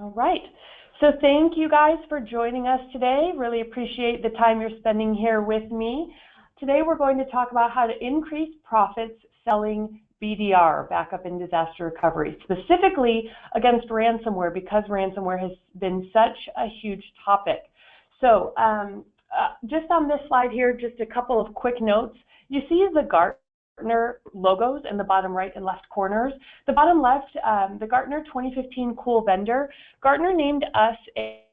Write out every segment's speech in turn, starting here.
All right. So thank you guys for joining us today. Really appreciate the time you're spending here with me. Today we're going to talk about how to increase profits selling BDR, backup and disaster recovery, specifically against ransomware, because ransomware has been such a huge topic. So just on this slide here, just a couple of quick notes. You see the Gartner logos in the bottom right and left corners. The bottom left, the Gartner 2015 Cool Vendor. Gartner named us a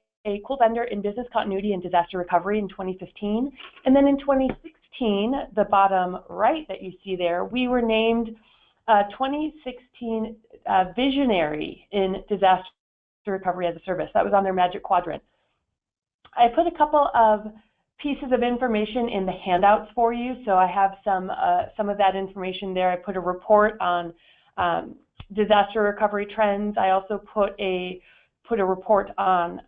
cool vendor in business continuity and disaster recovery in 2015. And then in 2016, the bottom right that you see there, we were named 2016 visionary in disaster recovery as a service. That was on their Magic Quadrant. I put a couple of pieces of information in the handouts for you, so I have some of that information there. I put a report on disaster recovery trends. I also put a report on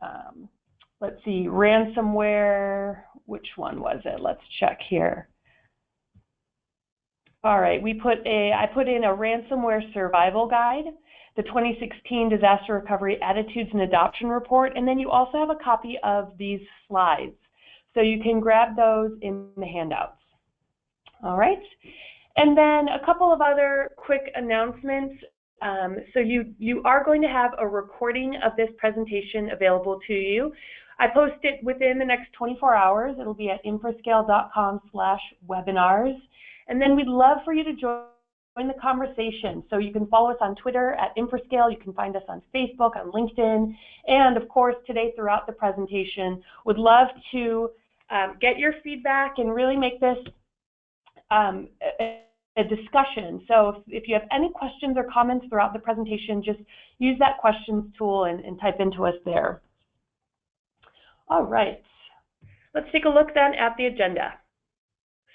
let's see, ransomware. Which one was it? Let's check here. All right, I put in a ransomware survival guide, the 2016 disaster recovery attitudes and adoption report, and then you also have a copy of these slides. So you can grab those in the handouts. All right, and then a couple of other quick announcements. So you are going to have a recording of this presentation available to you. I post it within the next 24 hours. It'll be at infoscale.com/webinars. And then we'd love for you to join the conversation. So you can follow us on Twitter at Infoscale. You can find us on Facebook, on LinkedIn, and of course today throughout the presentation. Would love to get your feedback and really make this a discussion. So if you have any questions or comments throughout the presentation, just use that questions tool and type into us there. All right, let's take a look then at the agenda.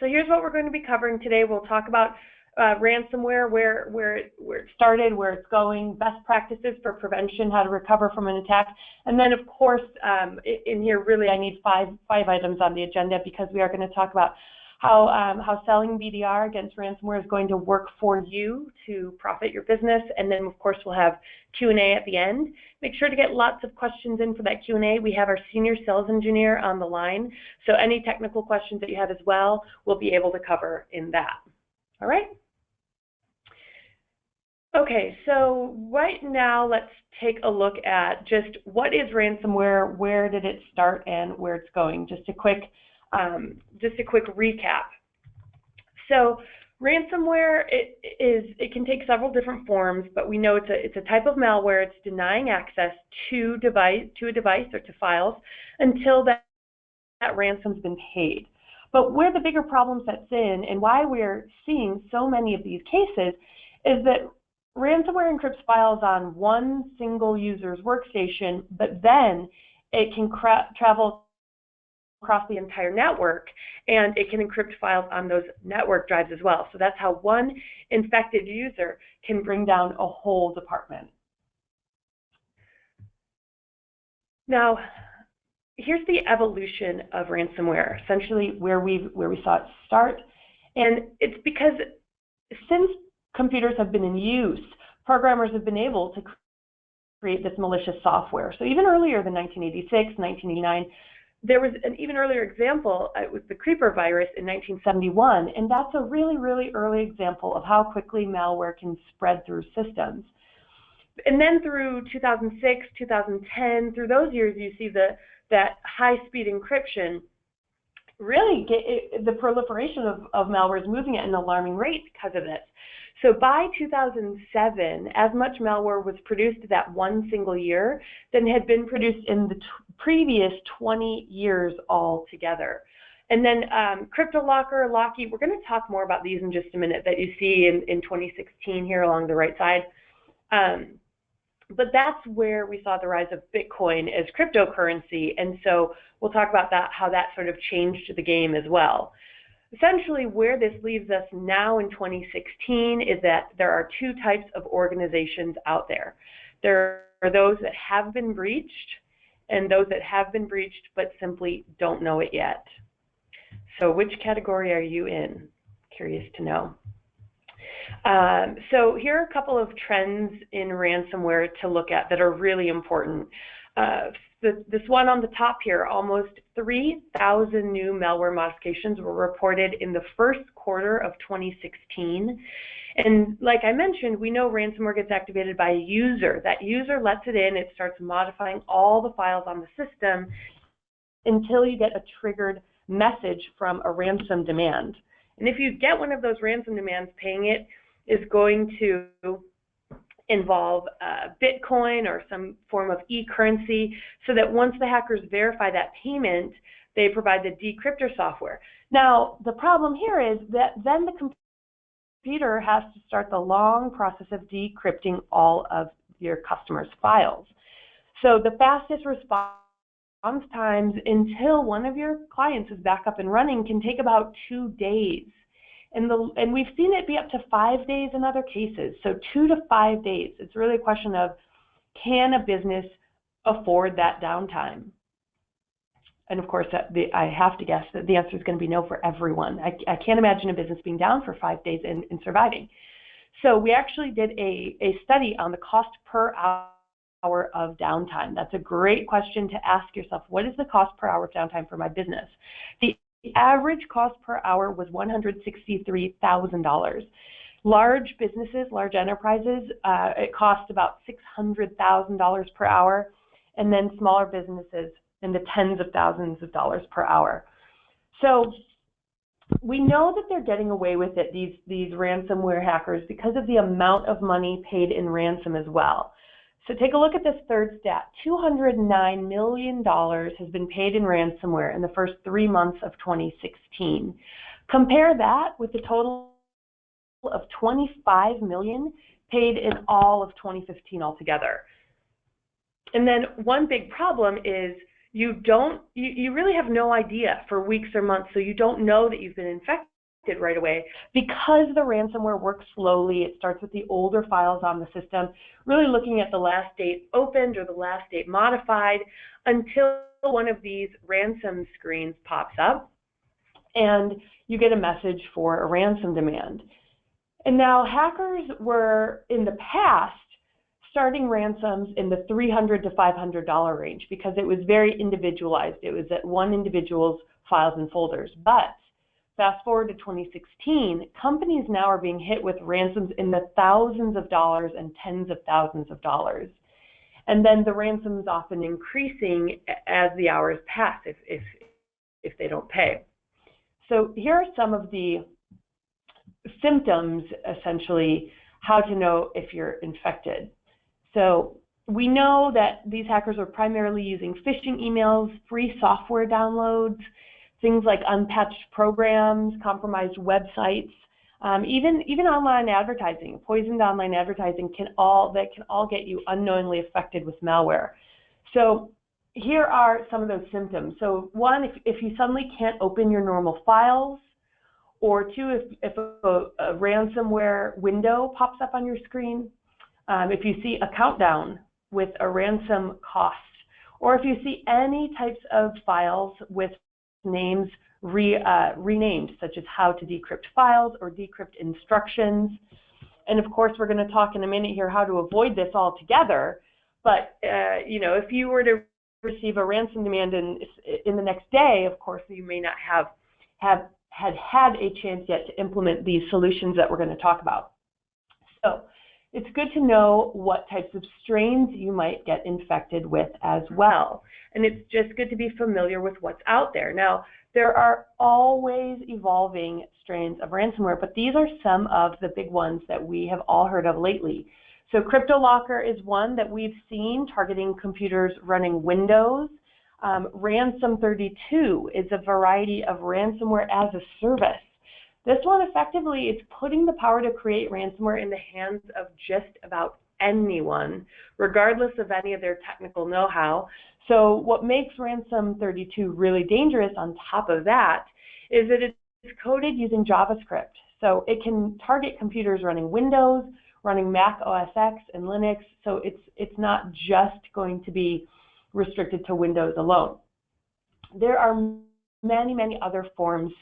So here's what we're going to be covering today. We'll talk about ransomware, where it started, where it's going, best practices for prevention, how to recover from an attack, and then of course in here really I need five items on the agenda, because we are going to talk about how selling BDR against ransomware is going to work for you to profit your business, and then of course we'll have Q&A at the end. Make sure to get lots of questions in for that Q&A. We have our senior sales engineer on the line, so any technical questions that you have as well, we'll be able to cover in that. All right? Okay, so right now let's take a look at just what is ransomware, where did it start, and where it's going. Just a quick recap. So ransomware, it can take several different forms, but we know it's a type of malware. It's denying access to a device or to files until that ransom's been paid. But where the bigger problem sets in, and why we're seeing so many of these cases, is that ransomware encrypts files on one single user's workstation, but then it can travel across the entire network, and it can encrypt files on those network drives as well. So that's how one infected user can bring down a whole department. Now, here's the evolution of ransomware, essentially where we saw it start. And it's because since computers have been in use, programmers have been able to create this malicious software. So even earlier than 1986, 1989, there was an even earlier example with the creeper virus in 1971, and that's a really, really early example of how quickly malware can spread through systems. And then through 2006, 2010, through those years, you see that high-speed encryption really the proliferation of malware is moving at an alarming rate because of this. So by 2007, as much malware was produced that one single year than had been produced in the previous 20 years altogether. And then CryptoLocker, Locky, we're going to talk more about these in just a minute, that you see in 2016 here along the right side. But that's where we saw the rise of Bitcoin as cryptocurrency, and so we'll talk about that, how that sort of changed the game as well. Essentially, where this leaves us now in 2016 is that there are two types of organizations out there. There are those that have been breached and those that have been breached but simply don't know it yet. So which category are you in? Curious to know. So here are a couple of trends in ransomware to look at that are really important. This one on the top here, almost 3,000 new malware modifications were reported in the first quarter of 2016. And like I mentioned, we know ransomware gets activated by a user. That user lets it in, it starts modifying all the files on the system until you get a triggered message from a ransom demand. And if you get one of those ransom demands, paying it is going to involve Bitcoin or some form of e-currency, so that once the hackers verify that payment, they provide the decryptor software. Now, the problem here is that then the computer has to start the long process of decrypting all of your customers' files. So the fastest response times until one of your clients is back up and running can take about 2 days. And we've seen it be up to 5 days in other cases. So 2 to 5 days. It's really a question of, can a business afford that downtime? And of course, I have to guess that the answer is going to be no for everyone. I can't imagine a business being down for 5 days and surviving. So we actually did a study on the cost per hour of downtime. That's a great question to ask yourself. What is the cost per hour of downtime for my business? The average cost per hour was $163,000. Large businesses, large enterprises, it costs about $600,000 per hour, and then smaller businesses in the tens of thousands of dollars per hour. So we know that they're getting away with it, these ransomware hackers, because of the amount of money paid in ransom as well. So take a look at this third stat. $209 million has been paid in ransomware in the first 3 months of 2016. Compare that with the total of $25 million paid in all of 2015 altogether. And then one big problem is you really have no idea for weeks or months, so you don't know that you've been infected right away because the ransomware works slowly. It starts with the older files on the system, really looking at the last date opened or the last date modified, until one of these ransom screens pops up and you get a message for a ransom demand. And now hackers were in the past starting ransoms in the $300 to $500 range because it was very individualized. It was at one individual's files and folders. But fast forward to 2016, companies now are being hit with ransoms in the thousands of dollars and tens of thousands of dollars. And then the ransoms often increasing as the hours pass if they don't pay. So here are some of the symptoms, essentially, how to know if you're infected. So we know that these hackers are primarily using phishing emails, free software downloads, things like unpatched programs, compromised websites, even online advertising, poisoned online advertising can all get you unknowingly affected with malware. So here are some of those symptoms. So one, if you suddenly can't open your normal files, or two, if a ransomware window pops up on your screen, if you see a countdown with a ransom cost, or if you see any types of files with names renamed, such as how to decrypt files or decrypt instructions. And of course, we're going to talk in a minute here how to avoid this altogether. But if you were to receive a ransom demand in the next day, of course, you may not have had a chance yet to implement these solutions that we're going to talk about. So it's good to know what types of strains you might get infected with as well. And it's just good to be familiar with what's out there. Now, there are always evolving strains of ransomware, but these are some of the big ones that we have all heard of lately. So CryptoLocker is one that we've seen targeting computers running Windows. Ransom32 is a variety of ransomware as a service. This one effectively is putting the power to create ransomware in the hands of just about anyone, regardless of any of their technical know-how. So what makes Ransom32 really dangerous on top of that is that it's coded using JavaScript. So it can target computers running Windows, running Mac OS X and Linux. So it's not just going to be restricted to Windows alone. There are many, many other forms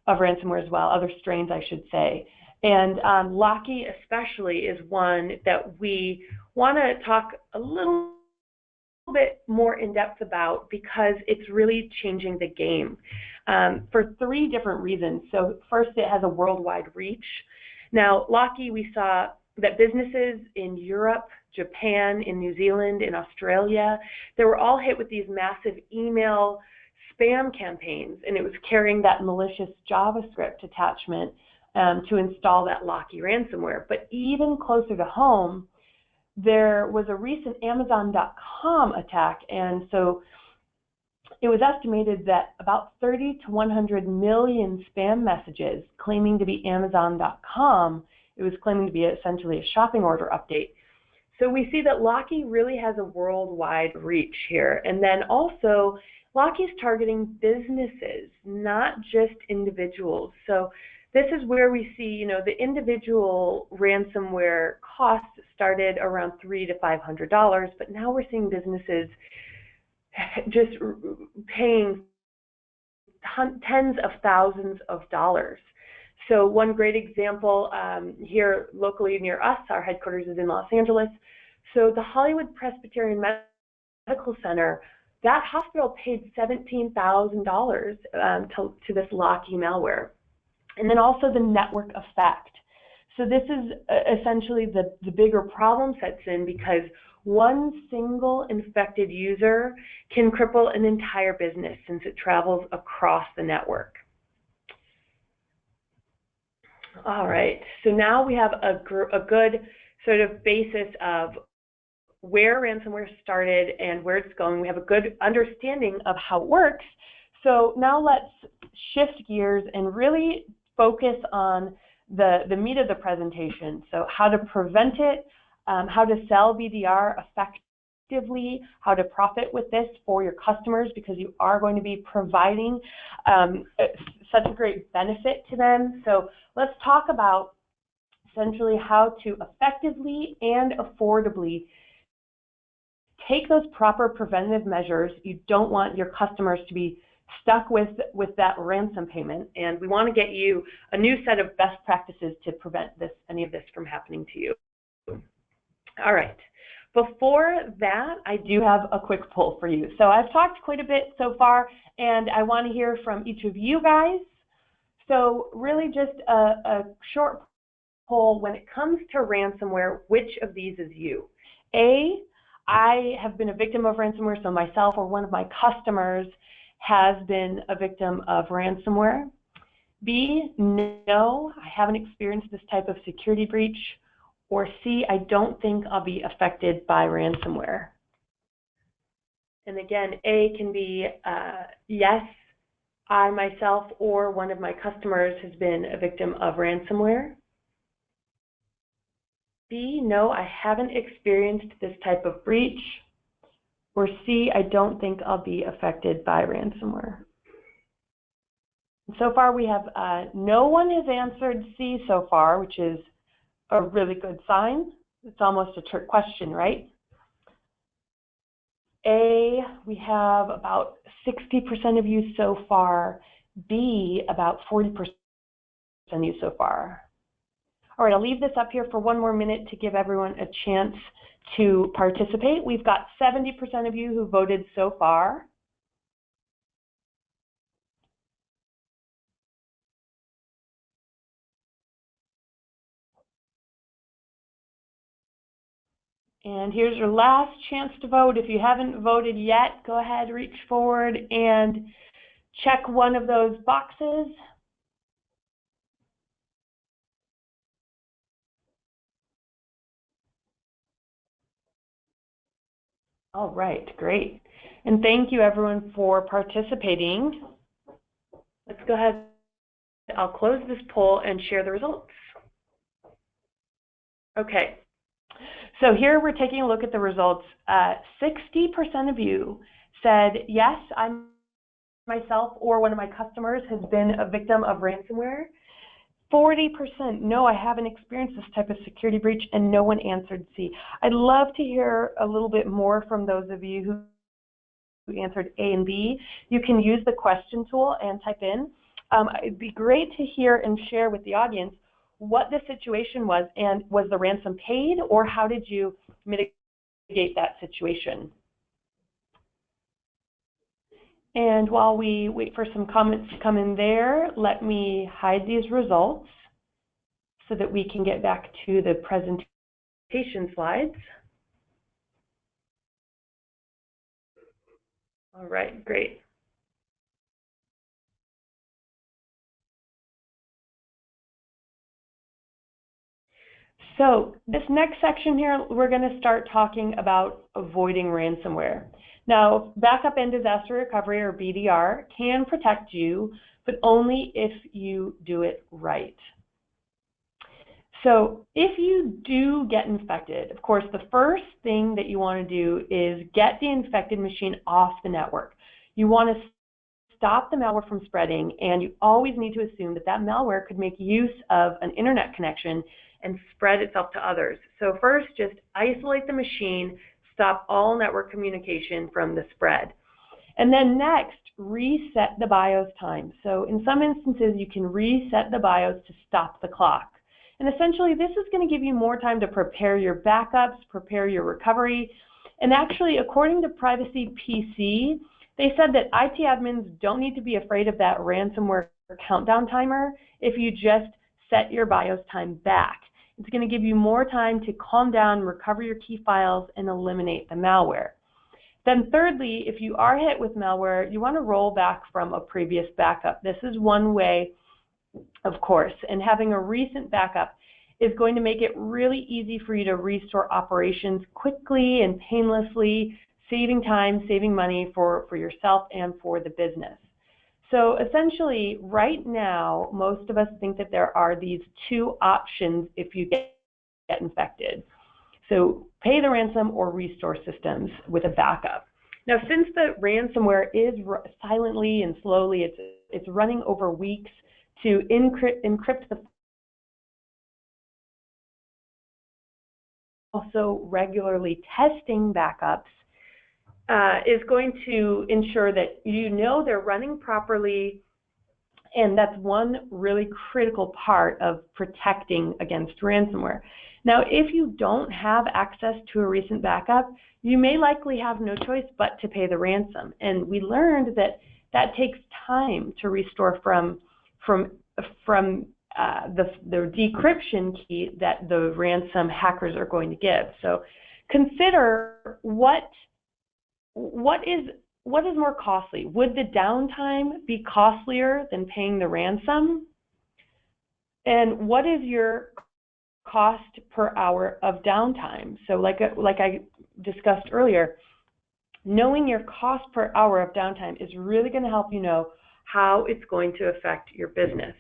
of ransomware as well, other strains I should say. And Locky especially is one that we want to talk a little bit more in depth about because it's really changing the game for 3 different reasons. So first, it has a worldwide reach. Now, Locky, we saw that businesses in Europe, Japan, in New Zealand, in Australia, they were all hit with these massive email spam campaigns, and it was carrying that malicious JavaScript attachment to install that Locky ransomware. But even closer to home, there was a recent Amazon.com attack, and so it was estimated that about 30 to 100 million spam messages claiming to be Amazon.com, it was claiming to be essentially a shopping order update. So we see that Locky really has a worldwide reach here. And then also, Locky's targeting businesses, not just individuals. So this is where we see, the individual ransomware costs started around $300 to $500, but now we're seeing businesses just paying tens of thousands of dollars. So one great example here locally near us, our headquarters is in Los Angeles. So the Hollywood Presbyterian Medical Center, that hospital paid $17,000 to this Locky malware. And then also the network effect. So this is essentially the bigger problem sets in because one single infected user can cripple an entire business since it travels across the network. All right, so now we have a good sort of basis of where ransomware started and where it's going. We have a good understanding of how it works. So now let's shift gears and really focus on the meat of the presentation. So how to prevent it, how to sell BDR effectively, how to profit with this for your customers because you are going to be providing such a great benefit to them. So let's talk about essentially how to effectively and affordably take those proper preventative measures. You don't want your customers to be stuck with that ransom payment, and we want to get you a new set of best practices to prevent any of this from happening to you. All right, before that, I do have a quick poll for you. So I've talked quite a bit so far, and I want to hear from each of you guys. So really just a short poll. When it comes to ransomware, which of these is you? A, I have been a victim of ransomware, so myself or one of my customers has been a victim of ransomware. B, no, I haven't experienced this type of security breach. Or C, I don't think I'll be affected by ransomware. And again, A can be yes, I myself or one of my customers has been a victim of ransomware. B, no, I haven't experienced this type of breach. Or C, I don't think I'll be affected by ransomware. So far we have no one has answered C so far, which is a really good sign. It's almost a trick question, right? A, we have about 60% of you so far. B, about 40% of you so far. All right, I'll leave this up here for one more minute to give everyone a chance to participate. We've got 70% of you who voted so far. And here's your last chance to vote. If you haven't voted yet, go ahead, reach forward and check one of those boxes. All right, great. And thank you everyone for participating. Let's go ahead. I'll close this poll and share the results. Okay, so here we're taking a look at the results. 60% of you said, yes, I myself or one of my customers has been a victim of ransomware. 40%, no, I haven't experienced this type of security breach, and no one answered C. I'd love to hear a little bit more from those of you who answered A and B. You can use the question tool and type in. It'd be great to hear and share with the audience what the situation was, and was the ransom paid, or how did you mitigate that situation? And while we wait for some comments to come in there, let me hide these results so that we can get back to the presentation slides. All right, great. So this next section here, we're going to start talking about avoiding ransomware. Now, backup and disaster recovery, or BDR, can protect you, but only if you do it right. So if you do get infected, of course, the first thing that you want to do is get the infected machine off the network. You want to stop the malware from spreading, and you always need to assume that that malware could make use of an internet connection and spread itself to others. So first, just isolate the machine, stop all network communication from the spread. And then next, reset the BIOS time. So in some instances, you can reset the BIOS to stop the clock. And essentially, this is going to give you more time to prepare your backups, prepare your recovery. And actually, according to Privacy PC, they said that IT admins don't need to be afraid of that ransomware countdown timer if you just set your BIOS time back. It's going to give you more time to calm down, recover your key files, and eliminate the malware. Then thirdly, if you are hit with malware, you want to roll back from a previous backup. This is one way, of course, and having a recent backup is going to make it really easy for you to restore operations quickly and painlessly, saving time, saving money for yourself and for the business. So essentially, right now, most of us think that there are these two options if you get infected. So pay the ransom or restore systems with a backup. Now, since the ransomware is silently and slowly, it's running over weeks to encrypt the also regularly testing backups is going to ensure that you know they're running properly, and that's one really critical part of protecting against ransomware. Now, if you don't have access to a recent backup, you may likely have no choice but to pay the ransom. And we learned that that takes time to restore from the decryption key that the ransom hackers are going to give. So consider what is more costly? Would the downtime be costlier than paying the ransom? And what is your cost per hour of downtime? So like I discussed earlier, knowing your cost per hour of downtime is really going to help you know how it's going to affect your business.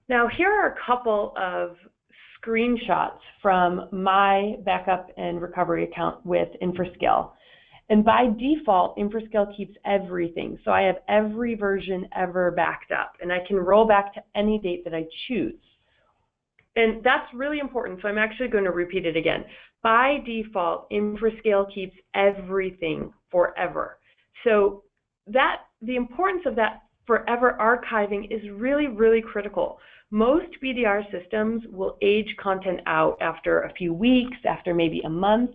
Now, here are a couple of screenshots from my backup and recovery account with Infrascale. And by default, Infrascale keeps everything. So I have every version ever backed up, and I can roll back to any date that I choose. And that's really important, so I'm actually going to repeat it again. By default, Infrascale keeps everything forever. So the importance of that forever archiving is really, really critical. Most BDR systems will age content out after a few weeks, after maybe a month,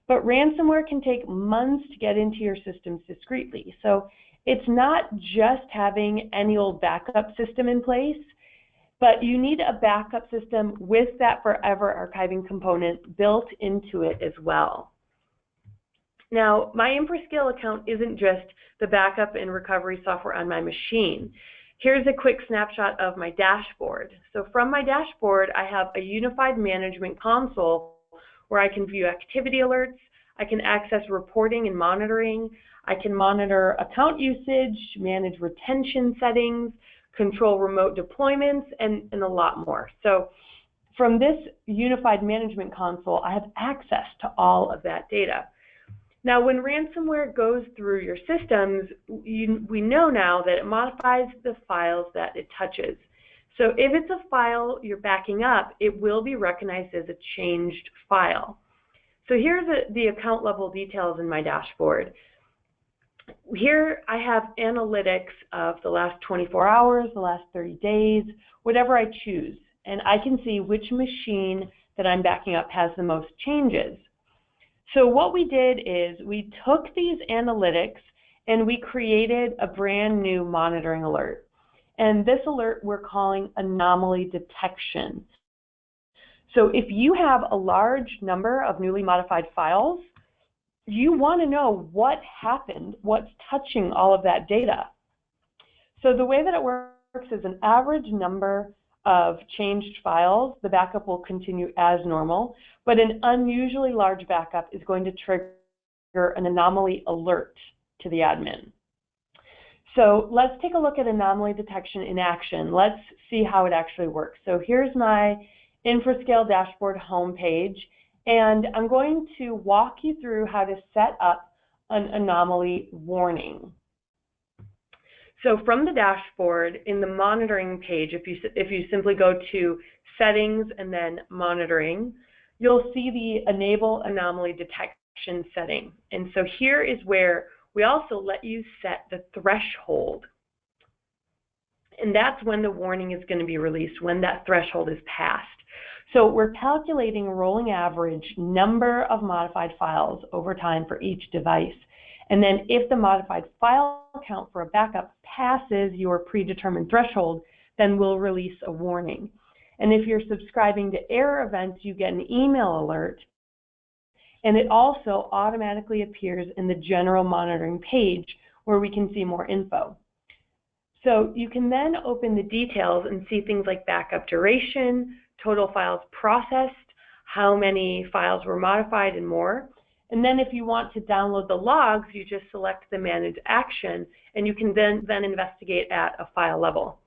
but ransomware can take months to get into your systems discreetly. So it's not just having any old backup system in place, but you need a backup system with that forever archiving component built into it as well. Now, my Infrascale account isn't just the backup and recovery software on my machine. Here's a quick snapshot of my dashboard. So from my dashboard, I have a unified management console where I can view activity alerts, I can access reporting and monitoring, I can monitor account usage, manage retention settings, control remote deployments, and a lot more. So from this unified management console, I have access to all of that data. Now, when ransomware goes through your systems, we know now that it modifies the files that it touches. So if it's a file you're backing up, it will be recognized as a changed file. So here's the account level details in my dashboard. Here I have analytics of the last 24 hours, the last 30 days, whatever I choose. and I can see which machine that I'm backing up has the most changes. So what we did is we took these analytics and we created a brand new monitoring alert. And this alert we're calling Anomaly Detection. So if you have a large number of newly modified files, you want to know what happened, what's touching all of that data. So the way that it works is an average number of changed files, the backup will continue as normal, but an unusually large backup is going to trigger an anomaly alert to the admin. So let's take a look at anomaly detection in action. Let's see how it actually works. So here's my InfraScale dashboard homepage, and I'm going to walk you through how to set up an anomaly warning. So from the dashboard, in the monitoring page, if you simply go to settings and then monitoring, you'll see the enable anomaly detection setting. And so here is where we also let you set the threshold. And that's when the warning is going to be released, when that threshold is passed. So we're calculating a rolling average number of modified files over time for each device. And then if the modified file count for a backup passes your predetermined threshold, then we'll release a warning. And if you're subscribing to error events, you get an email alert. And it also automatically appears in the general monitoring page where we can see more info. So you can then open the details and see things like backup duration, total files processed, how many files were modified, and more. And then if you want to download the logs, you just select the Manage Action, and you can then investigate at a file level.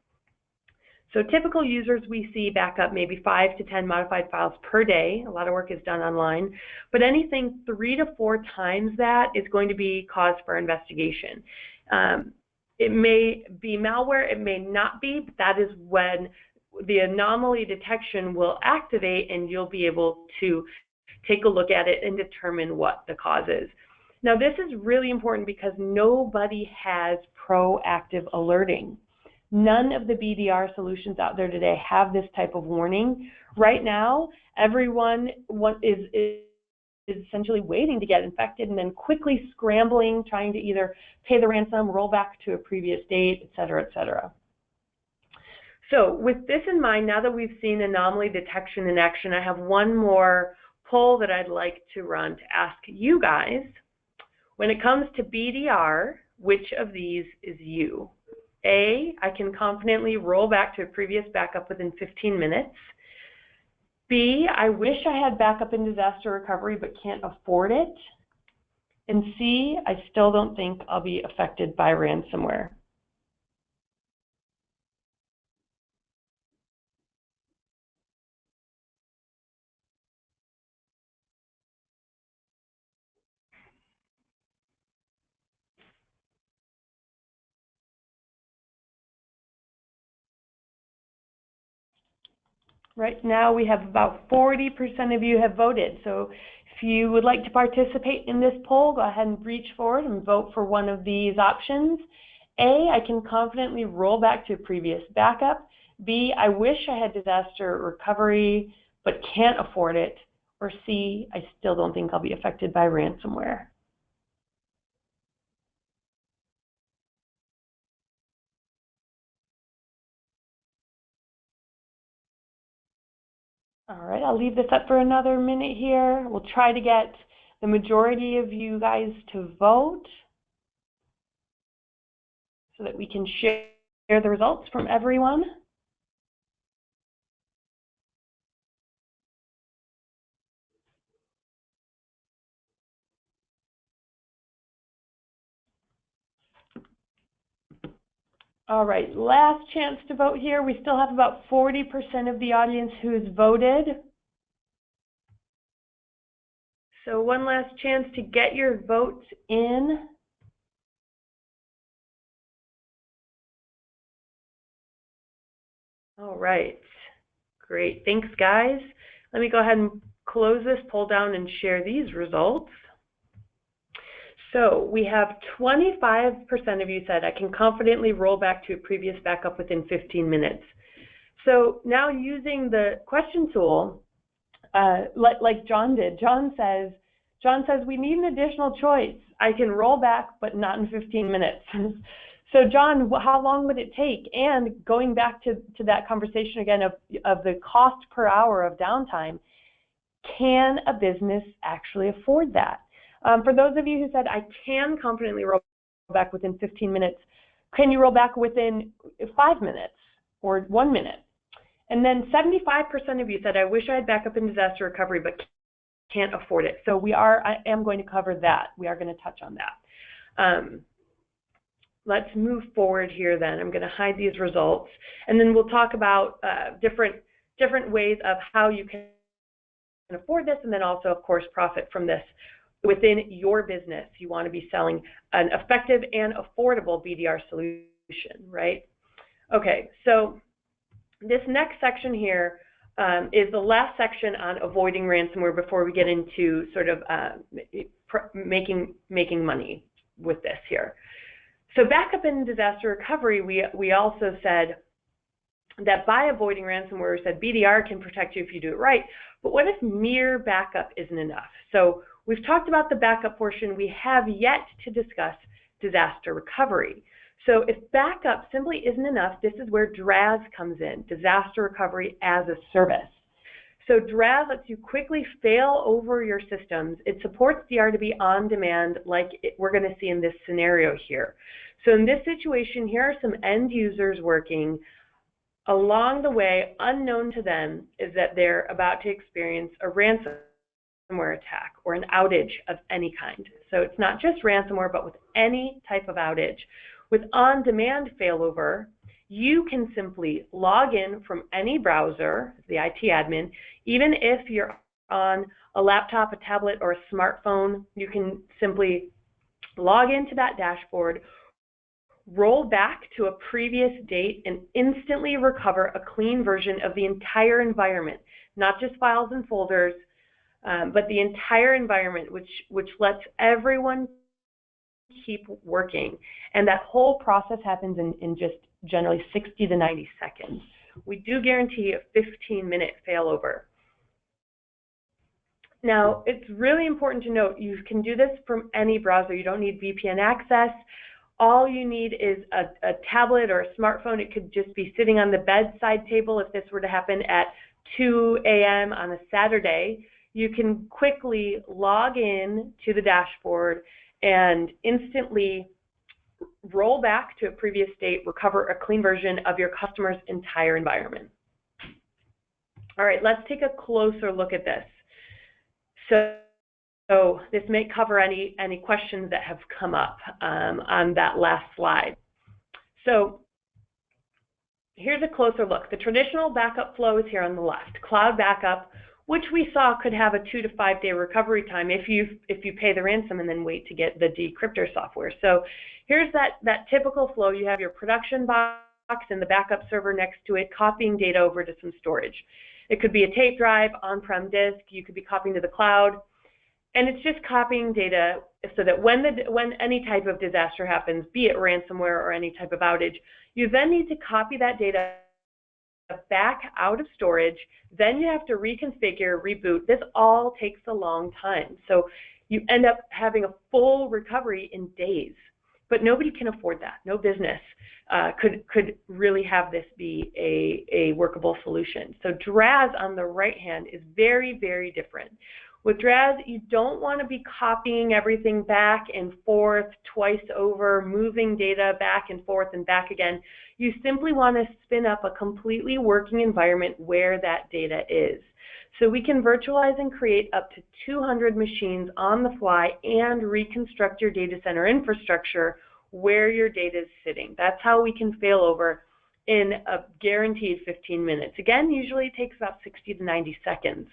So typical users, we see backup maybe 5 to 10 modified files per day. A lot of work is done online, but anything 3 to 4 times that is going to be cause for investigation. It may be malware, it may not be, but that is when the anomaly detection will activate and you'll be able to take a look at it and determine what the cause is. Now this is really important because nobody has proactive alerting. None of the BDR solutions out there today have this type of warning. Right now, everyone is essentially waiting to get infected and then quickly scrambling, trying to either pay the ransom, roll back to a previous date, et cetera, et cetera. So with this in mind, now that we've seen anomaly detection in action, I have one more poll that I'd like to run to ask you guys. When it comes to BDR, which of these is you? A, I can confidently roll back to a previous backup within 15 minutes. B, I wish I had backup in disaster recovery but can't afford it. And C, I still don't think I'll be affected by ransomware. Right now we have about 40% of you have voted. So if you would like to participate in this poll, go ahead and reach forward and vote for one of these options. A, I can confidently roll back to a previous backup. B, I wish I had disaster recovery but can't afford it. Or C, I still don't think I'll be affected by ransomware. All right, I'll leave this up for another minute here. We'll try to get the majority of you guys to vote so that we can share the results from everyone. All right, last chance to vote here. We still have about 40% of the audience who's voted. So one last chance to get your votes in. All right, great, thanks guys. Let me go ahead and close this poll down and share these results. So we have 25% of you said, I can confidently roll back to a previous backup within 15 minutes. So now using the question tool, like John did, John says, we need an additional choice. I can roll back, but not in 15 minutes. So John, how long would it take? And going back to that conversation again of the cost per hour of downtime, can a business actually afford that? For those of you who said, I can confidently roll back within 15 minutes, can you roll back within 5 minutes or 1 minute? And then 75% of you said, I wish I had backup and disaster recovery, but can't afford it. So I am going to cover that. We are going to touch on that. Let's move forward here then. I'm going to hide these results, and then we'll talk about different ways of how you can afford this, and then also, of course, profit from this within your business. You want to be selling an effective and affordable BDR solution, right? Okay, so this next section here is the last section on avoiding ransomware before we get into sort of making money with this here. So backup and disaster recovery, we also said that by avoiding ransomware, we said BDR can protect you if you do it right, but what if mere backup isn't enough? So we've talked about the backup portion. We have yet to discuss disaster recovery. So if backup simply isn't enough, this is where DRaaS comes in, disaster recovery as a service. So DRaaS lets you quickly fail over your systems. It supports DR to be on demand like we're going to see in this scenario here. So in this situation, here are some end users working. Along the way, unknown to them is that they're about to experience a ransomware attack or an outage of any kind. So it's not just ransomware, but with any type of outage. With on-demand failover, you can simply log in from any browser, the IT admin, even if you're on a laptop, a tablet, or a smartphone. You can simply log into that dashboard, roll back to a previous date, and instantly recover a clean version of the entire environment, not just files and folders, but the entire environment, which lets everyone keep working. And that whole process happens in just generally 60 to 90 seconds. We do guarantee a 15-minute failover. Now, it's really important to note you can do this from any browser. You don't need VPN access. All you need is a tablet or a smartphone. It could just be sitting on the bedside table if this were to happen at 2 a.m. on a Saturday. You can quickly log in to the dashboard and instantly roll back to a previous state, recover a clean version of your customer's entire environment. All right, let's take a closer look at this. So this may cover any questions that have come up on that last slide. So here's a closer look. The traditional backup flow is here on the left. Cloud backup, which we saw could have a 2 to 5 day recovery time if you pay the ransom and then wait to get the decryptor software. So here's that typical flow. You have your production box and the backup server next to it, copying data over to some storage. It could be a tape drive, on-prem disk. You could be copying to the cloud. And it's just copying data so that when any type of disaster happens, be it ransomware or any type of outage, you then need to copy that data back out of storage. Then you have to reconfigure, reboot. This all takes a long time. So you end up having a full recovery in days. But nobody can afford that. No business could really have this be a workable solution. So DRaaS on the right hand is very, very different. With DRaaS, you don't want to be copying everything back and forth twice over, moving data back and forth and back again. You simply want to spin up a completely working environment where that data is. So we can virtualize and create up to 200 machines on the fly and reconstruct your data center infrastructure where your data is sitting. That's how we can fail over in a guaranteed 15 minutes. Again, usually it takes about 60 to 90 seconds.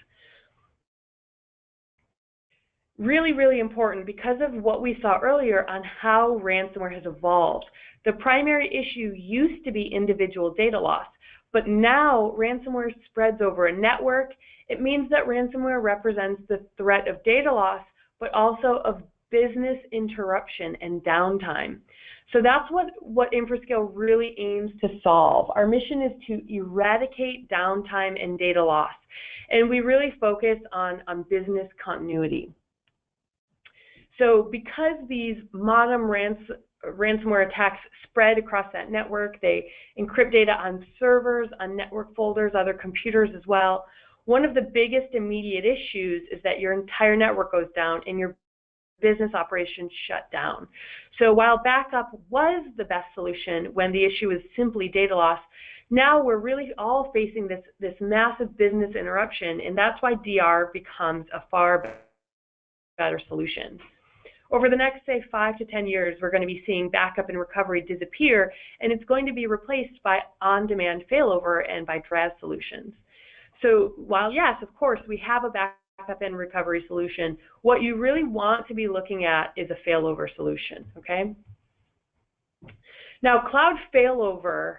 Really, really important because of what we saw earlier on how ransomware has evolved. The primary issue used to be individual data loss, but now ransomware spreads over a network. It means that ransomware represents the threat of data loss, but also of business interruption and downtime. So that's what Infrascale really aims to solve. Our mission is to eradicate downtime and data loss. And we really focus on business continuity. So because these modern ransomware attacks spread across that network, they encrypt data on servers, on network folders, other computers as well. One of the biggest immediate issues is that your entire network goes down and your business operations shut down. So while backup was the best solution when the issue was simply data loss, now we're really all facing this massive business interruption, and that's why DR becomes a far better solution. Over the next, say, 5 to 10 years, we're going to be seeing backup and recovery disappear, and it's going to be replaced by on-demand failover and by DRAS solutions. So while, yes, of course, we have a backup and recovery solution, what you really want to be looking at is a failover solution, okay? Now, cloud failover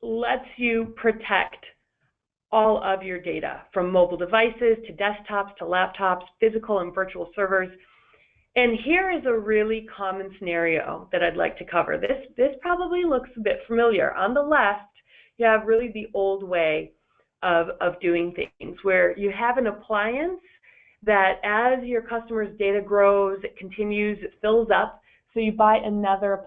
lets you protect all of your data, from mobile devices to desktops to laptops, physical and virtual servers. And here is a really common scenario that I'd like to cover. This probably looks a bit familiar. On the left, you have really the old way of doing things, where you have an appliance that as your customer's data grows, it continues, it fills up, so you buy another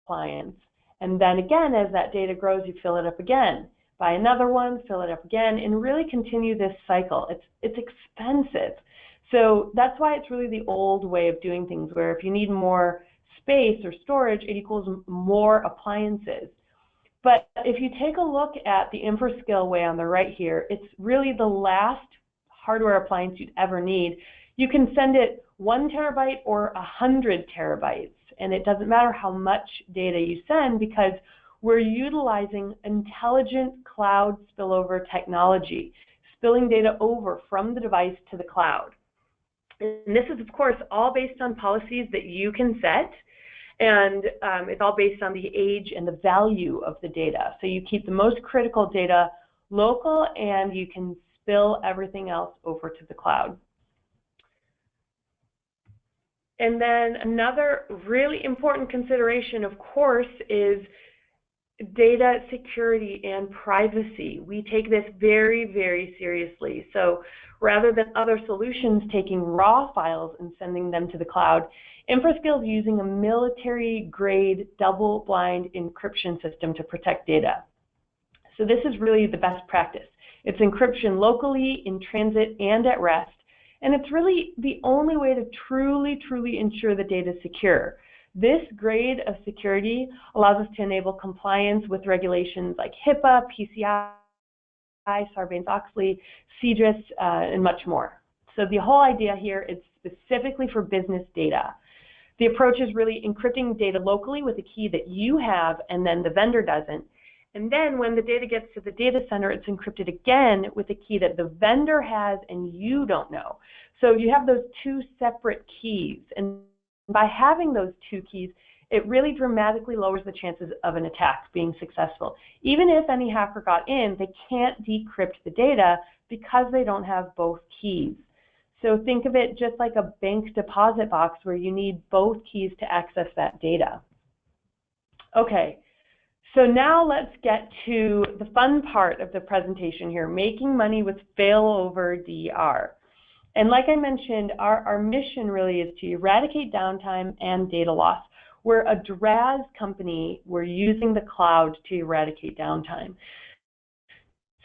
appliance. And then again, as that data grows, you fill it up again. Buy another one, fill it up again, and really continue this cycle. It's expensive. So that's why it's really the old way of doing things, where if you need more space or storage, it equals more appliances. But if you take a look at the Infrascale way on the right here, it's really the last hardware appliance you'd ever need. You can send it 1 terabyte or 100 terabytes, and it doesn't matter how much data you send, because we're utilizing intelligent cloud spillover technology, spilling data over from the device to the cloud. And this is, of course, all based on policies that you can set, and it's all based on the age and the value of the data. So you keep the most critical data local, and you can spill everything else over to the cloud. And then another really important consideration, of course, is data security and privacy. We take this very, very seriously. So rather than other solutions taking raw files and sending them to the cloud, Infrascale is using a military-grade double-blind encryption system to protect data. So this is really the best practice. It's encryption locally, in transit, and at rest. And it's really the only way to truly, truly ensure the data is secure. This grade of security allows us to enable compliance with regulations like HIPAA, PCI, Sarbanes-Oxley, CJIS, and much more. So the whole idea here is specifically for business data. The approach is really encrypting data locally with a key that you have and then the vendor doesn't. And then when the data gets to the data center, it's encrypted again with a key that the vendor has and you don't know. So you have those two separate keys. And by having those two keys, it really dramatically lowers the chances of an attack being successful. Even if any hacker got in, they can't decrypt the data because they don't have both keys. So think of it just like a bank deposit box where you need both keys to access that data. Okay, so now let's get to the fun part of the presentation here, making money with failover DR. And like I mentioned, our mission really is to eradicate downtime and data loss. We're a DRAS company. We're using the cloud to eradicate downtime.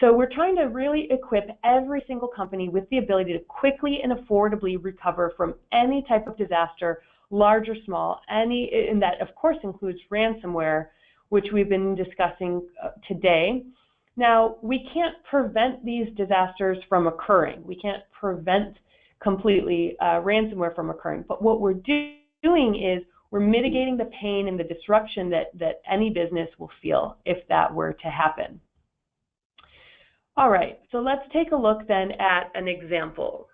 So we're trying to really equip every single company with the ability to quickly and affordably recover from any type of disaster, large or small, and that of course includes ransomware, which we've been discussing today. Now, we can't prevent these disasters from occurring. We can't prevent completely ransomware from occurring, but what we're doing is we're mitigating the pain and the disruption that any business will feel if that were to happen. All right, so let's take a look then at an example.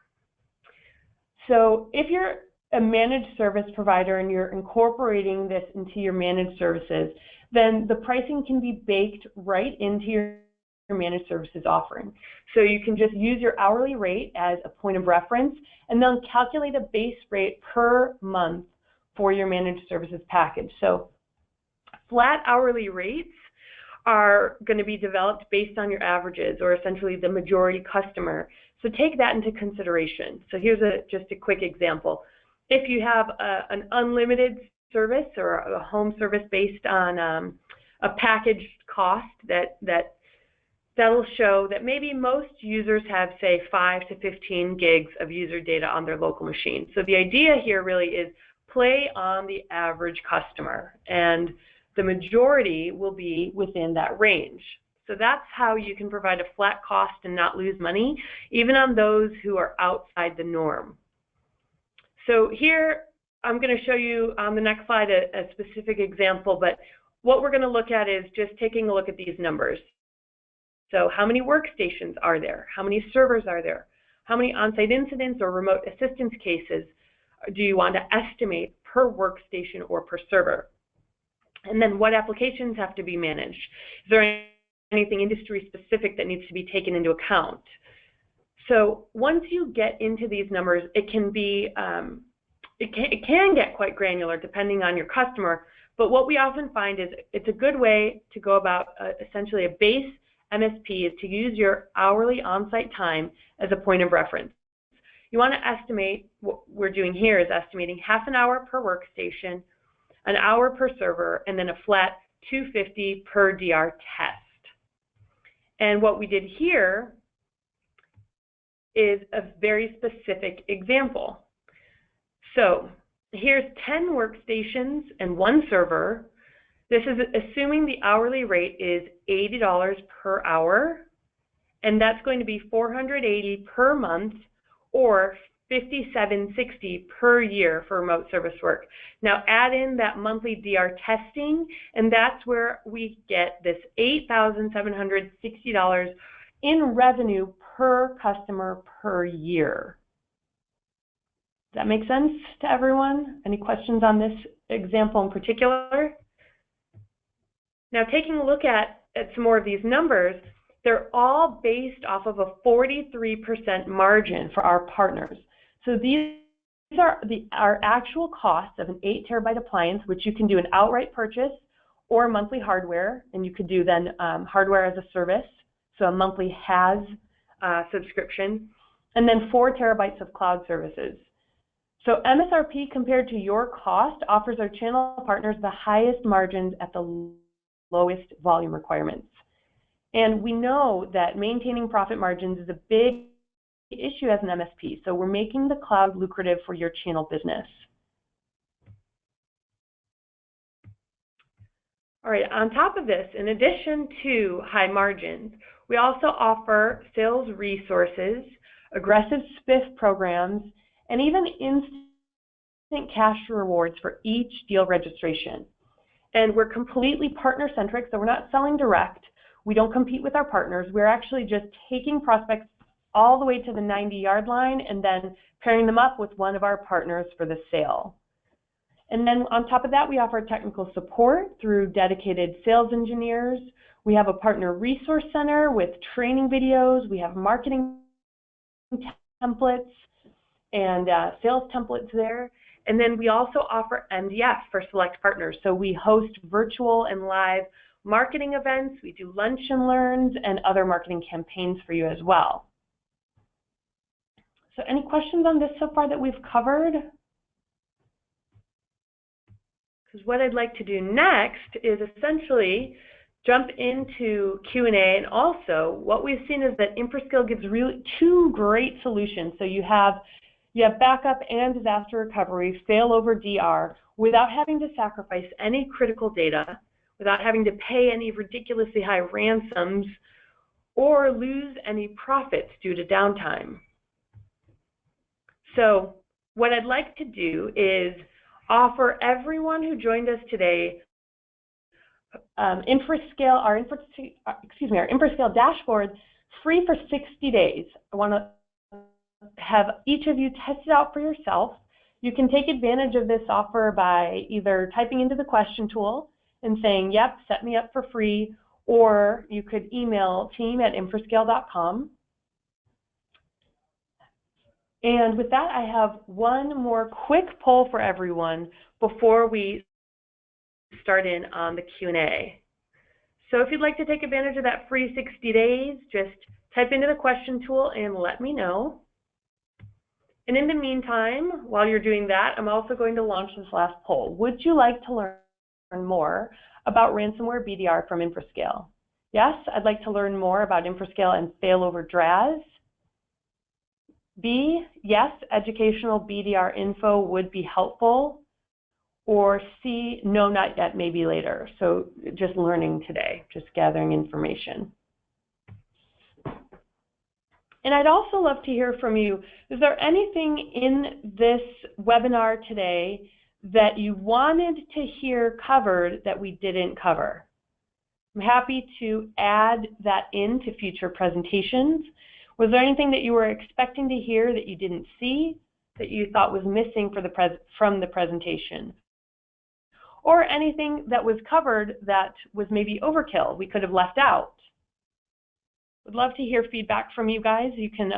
So if you're a managed service provider and you're incorporating this into your managed services, then the pricing can be baked right into your managed services offering. So you can just use your hourly rate as a point of reference and then calculate a base rate per month for your managed services package. So flat hourly rates are going to be developed based on your averages, or essentially the majority customer. So take that into consideration. So here's just a quick example. If you have an unlimited service or a home service based on a packaged cost that'll show that maybe most users have, say, 5 to 15 gigs of user data on their local machine. So the idea here really is play on the average customer, and the majority will be within that range. So that's how you can provide a flat cost and not lose money, even on those who are outside the norm. So here, I'm going to show you on the next slide a specific example, but what we're going to look at is just taking a look at these numbers. So how many workstations are there? How many servers are there? How many on-site incidents or remote assistance cases do you want to estimate per workstation or per server? And then what applications have to be managed? Is there anything industry specific that needs to be taken into account? So once you get into these numbers, it can be, it can get quite granular depending on your customer, but what we often find is it's a good way to go about essentially a base MSP is to use your hourly on-site time as a point of reference. You want to estimate, what we're doing here is estimating half an hour per workstation, an hour per server, and then a flat $250 per DR test. And what we did here is a very specific example. So here's 10 workstations and 1 server. This is assuming the hourly rate is $80 per hour, and that's going to be $480 per month or $57.60 per year for remote service work. Now add in that monthly DR testing, and that's where we get this $8,760 in revenue per customer per year. Does that make sense to everyone? Any questions on this example in particular? Now taking a look at some more of these numbers, they're all based off of a 43% margin for our partners. So these are our actual costs of an 8 terabyte appliance, which you can do an outright purchase or monthly hardware, and you could do then hardware as a service, so a monthly HAS subscription, and then 4 terabytes of cloud services. So MSRP compared to your cost offers our channel partners the highest margins at the lowest volume requirements. And we know that maintaining profit margins is a big issue as an MSP, so we're making the cloud lucrative for your channel business. All right, on top of this, in addition to high margins, we also offer sales resources, aggressive spiff programs, and even instant cash rewards for each deal registration. And we're completely partner-centric, so we're not selling direct. We don't compete with our partners. We're actually just taking prospects all the way to the 90-yard line and then pairing them up with one of our partners for the sale. And then on top of that, we offer technical support through dedicated sales engineers. We have a partner resource center with training videos. We have marketing templates and sales templates there. And then we also offer MDF for select partners. So we host virtual and live marketing events. We do lunch and learns and other marketing campaigns for you as well. So any questions on this so far that we've covered? Because what I'd like to do next is essentially jump into Q&A, and also what we've seen is that InfraScale gives really 2 great solutions. So you have backup and disaster recovery, failover DR, without having to sacrifice any critical data, without having to pay any ridiculously high ransoms, or lose any profits due to downtime. So what I'd like to do is offer everyone who joined us today our InfraScale dashboard free for 60 days. I want to have each of you test it out for yourself. You can take advantage of this offer by either typing into the question tool and saying, yep, set me up for free, or you could email team@infrascale.com. And with that, I have one more quick poll for everyone before we start in on the Q&A. So if you'd like to take advantage of that free 60 days, just type into the question tool and let me know. And in the meantime, while you're doing that, I'm also going to launch this last poll. Would you like to learn more about ransomware BDR from Infrascale? Yes, I'd like to learn more about Infrascale and Failover DRAS. B, yes, educational BDR info would be helpful. Or C, no, not yet, maybe later. So just learning today, just gathering information. And I'd also love to hear from you. Is there anything in this webinar today that you wanted to hear covered that we didn't cover? I'm happy to add that into future presentations. Was there anything that you were expecting to hear that you didn't see, that you thought was missing from the presentation? Or anything that was covered that was maybe overkill, we could have left out? Would love to hear feedback from you guys. You can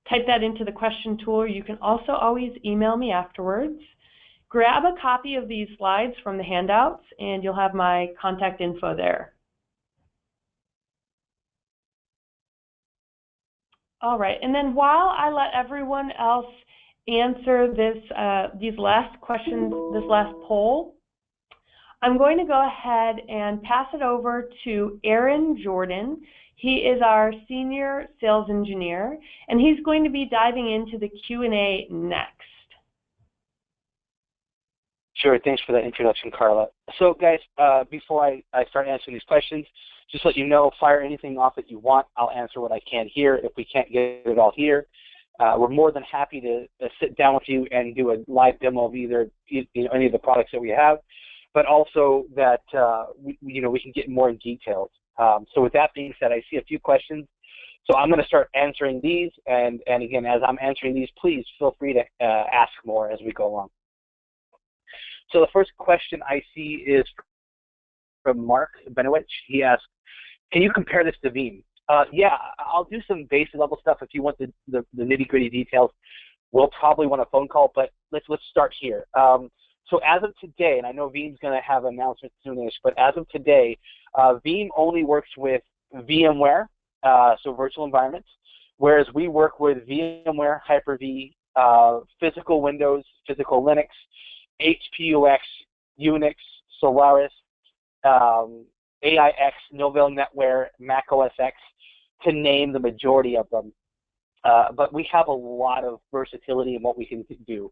type that into the question tool, or you can also always email me afterwards. Grab a copy of these slides from the handouts, and you'll have my contact info there. All right, and then while I let everyone else answer these last questions, this last poll, I'm going to go ahead and pass it over to Aaron Jordan. He is our senior sales engineer, and he's going to be diving into the Q&A next. Sure, thanks for that introduction, Carla. So guys, before I start answering these questions, just let you know, fire anything off that you want. I'll answer what I can here. If we can't get it all here, we're more than happy to sit down with you and do a live demo of either any of the products that we have, but also that we can get more in details. So with that being said, I see a few questions. So I'm going to start answering these, and again, as I'm answering these, please feel free to ask more as we go along. So the first question I see is from Mark Benowich. He asks, can you compare this to Veeam? Yeah, I'll do some basic level stuff. If you want the nitty-gritty details, we'll probably want a phone call, but let's start here. So as of today, and I know Veeam's going to have an announcement soonish, but as of today, Veeam only works with VMware, so virtual environments, whereas we work with VMware, Hyper-V, physical Windows, physical Linux, HPUX, Unix, Solaris, AIX, Novell NetWare, Mac OS X, to name the majority of them. But we have a lot of versatility in what we can do.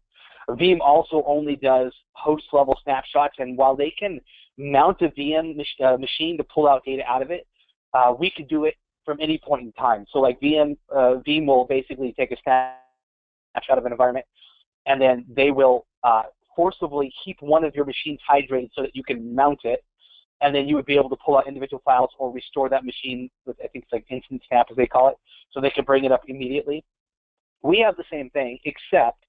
Veeam also only does host-level snapshots, and while they can mount a VM machine to pull out data out of it, we could do it from any point in time. So like Veeam will basically take a snapshot of an environment, and then they will forcibly keep one of your machines hydrated so that you can mount it, and then you would be able to pull out individual files or restore that machine with, I think it's like instant snap as they call it, so they can bring it up immediately. We have the same thing, except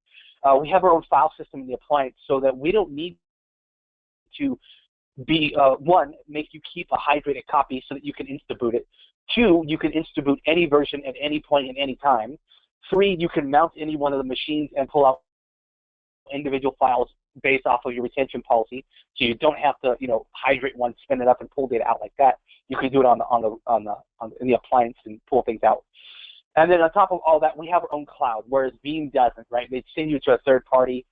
we have our own file system in the appliance so that we don't need to be, one, make you keep a hydrated copy so that you can insta-boot it. Two, you can insta-boot any version at any point at any time. Three, you can mount any one of the machines and pull out individual files based off of your retention policy, so you don't have to, hydrate one, spin it up, and pull data out like that. You can do it in the appliance and pull things out. And then on top of all that, we have our own cloud, whereas Veeam doesn't, right? They send you to a third party.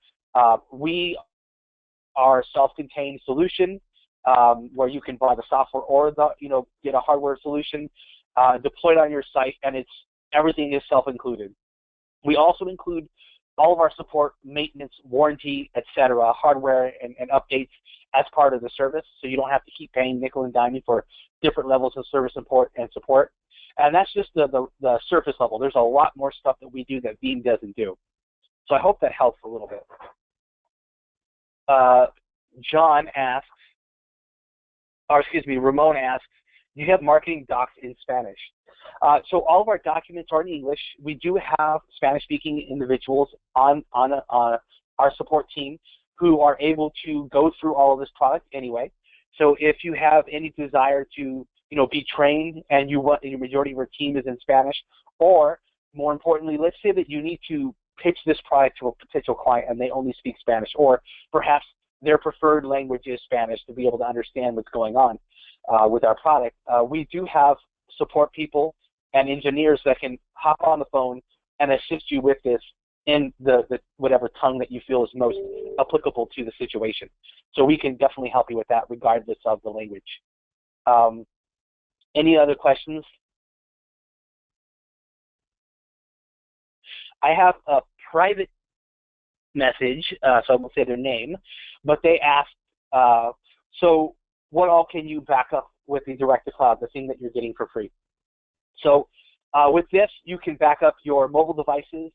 We are a self-contained solution where you can buy the software or get a hardware solution, deploy it on your site, and everything is self-included. We also include all of our support, maintenance, warranty, etc., hardware and updates as part of the service, so you don't have to keep paying nickel and diming for different levels of service support. And that's just the surface level. There's a lot more stuff that we do that Veeam doesn't do. So I hope that helps a little bit. Ramon asks, do you have marketing docs in Spanish? So all of our documents are in English. We do have Spanish-speaking individuals on our support team who are able to go through all of this product anyway. So if you have any desire to, be trained and your majority of your team is in Spanish, or more importantly, let's say that you need to pitch this product to a potential client and they only speak Spanish, or perhaps their preferred language is Spanish to be able to understand what's going on with our product. We do have support people and engineers that can hop on the phone and assist you with this in the whatever tongue that you feel is most applicable to the situation. So we can definitely help you with that regardless of the language. Any other questions? I have a private message, so I won't say their name, but they asked, so what all can you back up with the direct-to-cloud, the thing that you're getting for free? So with this, you can back up your mobile devices,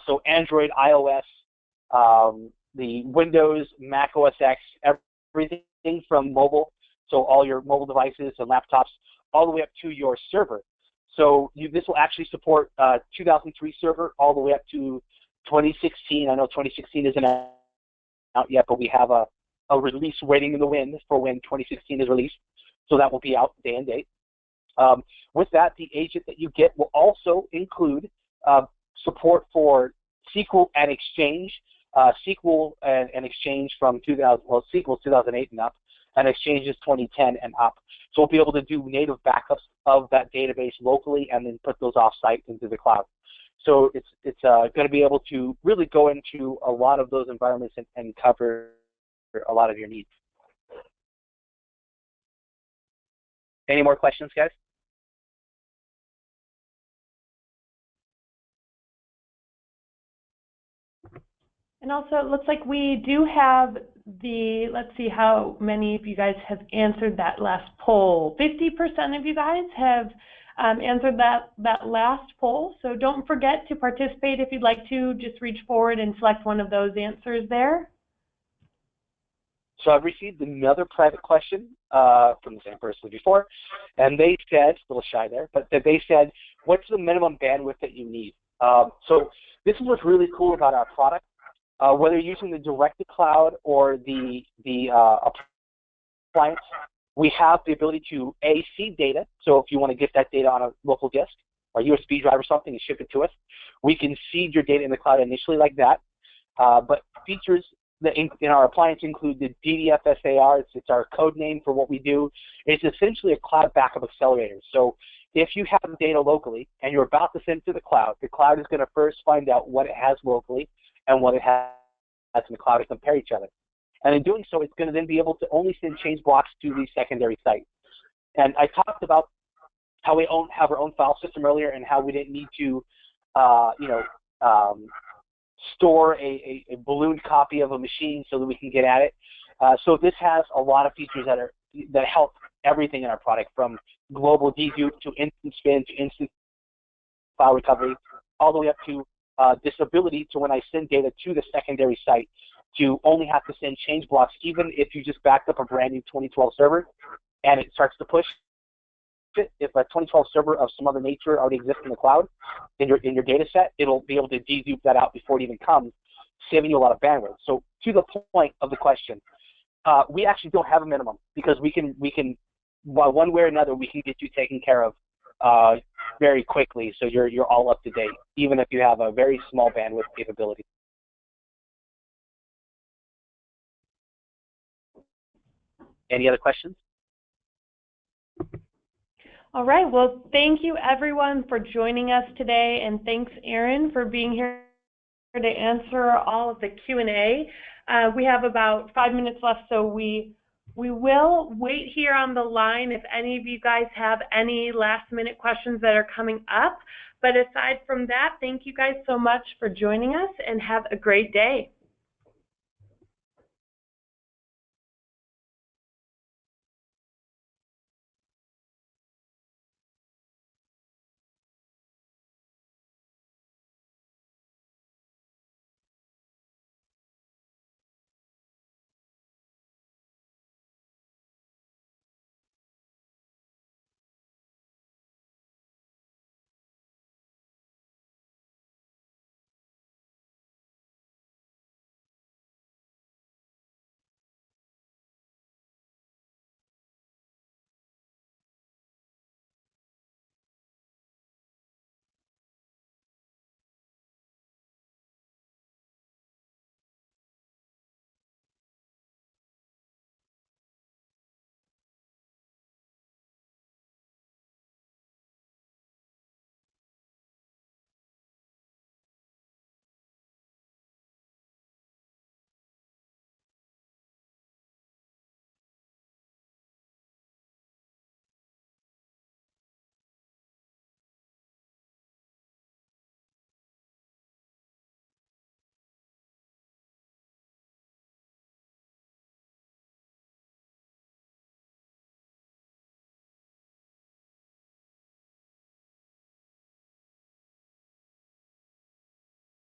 so Android, iOS, the Windows, Mac OS X, everything from mobile, so all your mobile devices and laptops, all the way up to your server. So this will actually support 2003 server all the way up to 2016. I know 2016 isn't out yet, but we have a release waiting in the wind for when 2016 is released. So that will be out day and date. With that, the agent that you get will also include support for SQL and Exchange. SQL and Exchange from SQL 2008 and up, and Exchange is 2010 and up. So we'll be able to do native backups of that database locally and then put those off-site into the cloud. So it's going to be able to really go into a lot of those environments and cover a lot of your needs. Any more questions, guys? And also, it looks like we do have let's see how many of you guys have answered that last poll. 50% of you guys have answered that last poll. So don't forget to participate if you'd like to. Just reach forward and select one of those answers there. So I've received another private question from the same person before, and they said, a little shy there, but they said, what's the minimum bandwidth that you need? So this is what's really cool about our product. Whether you're using the direct-to-cloud or the appliance, we have the ability to seed data. So if you want to get that data on a local disk or USB drive or something and ship it to us, we can seed your data in the cloud initially like that. But features that in our appliance include the DDFSAR. It's our code name for what we do. It's essentially a cloud backup accelerator. So if you have data locally and you're about to send it to the cloud is going to first find out what it has locally and what it has in the cloud to compare each other. And in doing so, it's going to then be able to only send change blocks to the secondary site. And I talked about how we have our own file system earlier and how we didn't need to, store a ballooned copy of a machine so that we can get at it. So this has a lot of features that help everything in our product, from global dedupe to instant spin to instant file recovery, all the way up to this ability to, when I send data to the secondary site, to only have to send change blocks, even if you just backed up a brand new 2012 server and it starts to push it. If a 2012 server of some other nature already exists in the cloud in your data set, it'll be able to dedupe that out before it even comes, saving you a lot of bandwidth. So to the point of the question, we actually don't have a minimum, because we can one way or another, we can get you taken care of very quickly, so you're all up to date, even if you have a very small bandwidth capability. Any other questions? All right. Well, thank you everyone for joining us today, and thanks Aaron for being here to answer all of the Q&A. We have about 5 minutes left, so we will wait here on the line if any of you guys have any last-minute questions that are coming up. But aside from that, thank you guys so much for joining us, and have a great day.